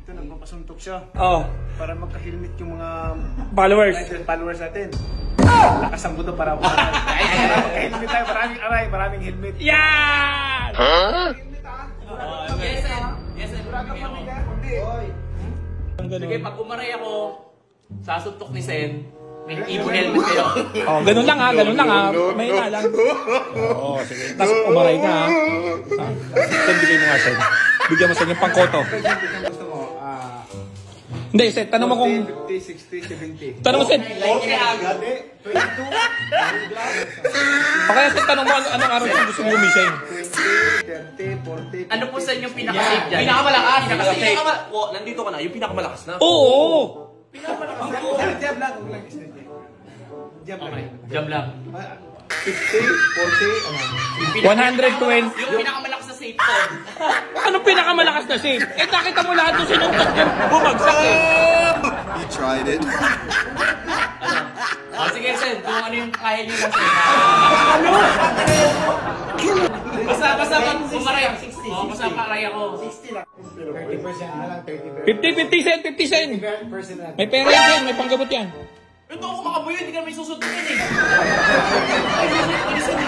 Ito, nagpapasuntok siya. Oh. Para magka-helmet yung mga Followers natin. Lakas ang buto para magka-helmet tayo. Maraming aray, maraming helmet. Yan! Yes, sige, pag umaray ako, sasuntok ni Sen, may ibon helmet kayo. Oh, ganun lang ha. May lang. Oo, sige. Tapos umaray ka ha. Sen, bigay mo nga, Sen. Bigyan mo sa yung pangkoto. Gusto mo, Hindi, Sen, tanong mo kung... 50, 60, 70. Tanong mo, Sen. Okay agad eh. 22. O kaya, Sen, tanong mo anong araw siya gusto mo gumising. 20, 30, 40. Ano po sa inyong pinaka-safe dyan? Pinakamalakas. Pinaka-safe. Nandito ka na, yung pinakamalakas na. Oo! Jab lang. Jab lang. Okay, jump lang. 50, 40, ano? 120. Yung pinakamalakas na safe zone. Anong pinakamalakas na safe? Eh, nakita mo lahat ng sinungkat yan. Bumagsak eh. You tried it. O sige, Sen, kung ano yung kaya nyo lang, Sen. Basta pag umaray. Basta paray ako. 60 lang. 30% na lang, 30%. 50 Sen, 50 Sen. 30% na. May pera yan, Sen. May panggamot yan. Ito ako makabuyo, hindi ka naman susuntukin eh.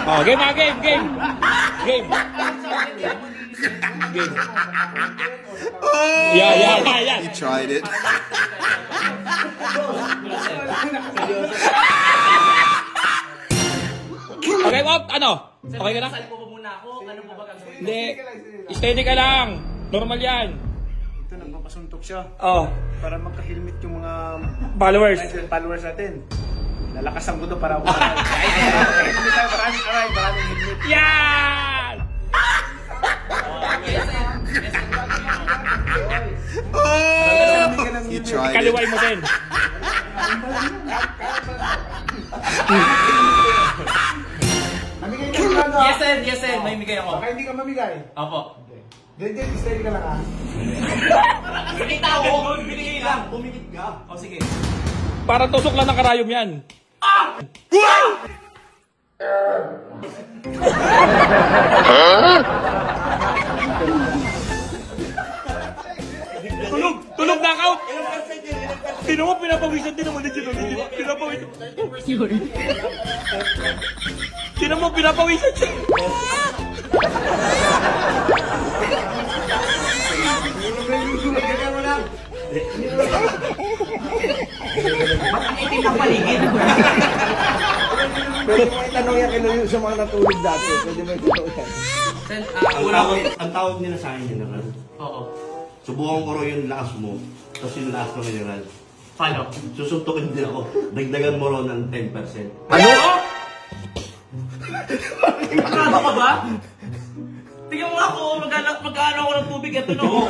Oh, game ha, game. Game. Yeah. You tried it. Okay, Wop, ano? Okay ka na? Sali po ba muna ako? Ano po ba gagawin? Hindi. Steady ka lang. Normal yan. Ito, nagpapasuntok siya. Oh, Para magka-helmet yung mga followers. natin. Lalakas ang buto para magka-helmet tayo. Maraming aray, maraming helmet. Yan! You tried it. Kaliway mo din. Mamigay ka lang ako. Yes, Sen, may bigay ako. Baka hindi ka mamigay. Opo. Hindi, steady ka lang ha. Pinita ako, binigay lang. Bumigit ka. O sige. Para tusok lang ng karayom yan. Tulog knockout! Sino mo pinapawisan din naman dito? Pinapawisan. Sino mo pinapawisan siya? Itim ang paligid. Pwede mo itanong yan kay sa mga natulog dati. Pwede mo itanong yan. Sen, Ang tawag nila sa akin general. Oo. Subukan ko rin yung lakas mo, tapos yung lakas mo general. Paano? Susuntukin din ako. Dagdagan mo rin ng 10%. Ano? Nakakaba ka ba? Tingnan mo ako, magkano ako ng tubig. Ito no.